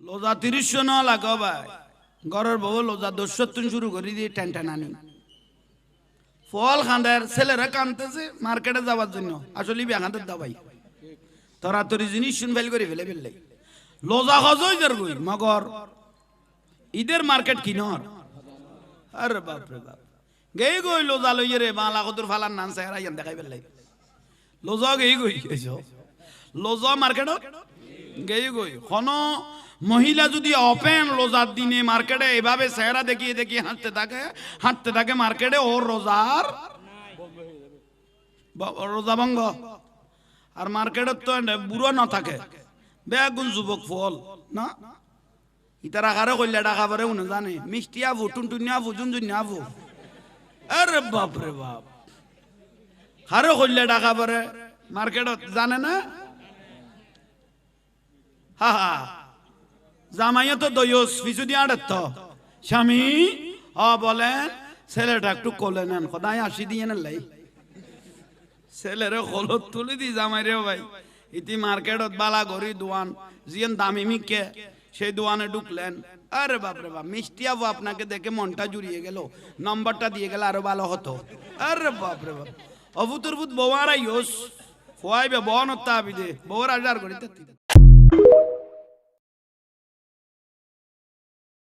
লোজা ৩০ ন লাগো ভাই ঘরের বউ লোজা ২০ শুরু করে দিয়ে টেন টেনানি ফল খান্দের ছেলেরা কানতেছে মার্কেটে যাওয়ার জন্য আসলে ব্যাখান্তের দাবাই তরাতরি জিনিস শুন ফেল করে ফেলে ফেললে লোজা হজই যার গই মগর ঈদের মার্কেট কিনর আরে বাপ রে বাপ গেই গই লোজা লইয়ে রে বালা কদুর ফালার নাম চেহারা ইয়ান দেখাই ফেললে লোজা গেই গই লোজা মার্কেট গেই গই কোন মহিলা যদি ওপেন রোজার দিনে মার্কেটে এভাবে চেহারা দেখিয়ে দেখিয়ে হাঁটতে থাকে মার্কেটে ওর রোজা ভঙ্গ আর মার্কেটে তো বুড়ো না থাকে বেগুন যুবক ফল না ইতারা কারে কইলে ডাকা পারে উনি জানে মিষ্টি আবু টুনটুনি আবু জুনজুনি আবু আরে বাপ রে বাপ কারে কইলে ডাকা পারে মার্কেটত জানে না হা হা জামাইয়া তো দয়স পিছু দিয়ে আড়ত স্বামী বলেন ছেলেটা একটু কোলে নেন খোদাই আসি দিয়ে নেন লাই ছেলেরে খোলত তুলি দি জামাই রে ভাই ইতি মার্কেটত বালা গড়ি দোয়ান জিয়ান দামি মিকে সেই দোয়ানে ঢুকলেন আরে বাপরে বাপ মিষ্টি আবু আপনাকে দেখে মনটা জুড়িয়ে গেল নম্বরটা দিয়ে গেলে আরো ভালো হতো আরে বাপরে বাপ অভূতর্ভূত বউয়ারা ইয়োস খোয়াইবে বন হত্যা আবি দে বউর আজার করিতে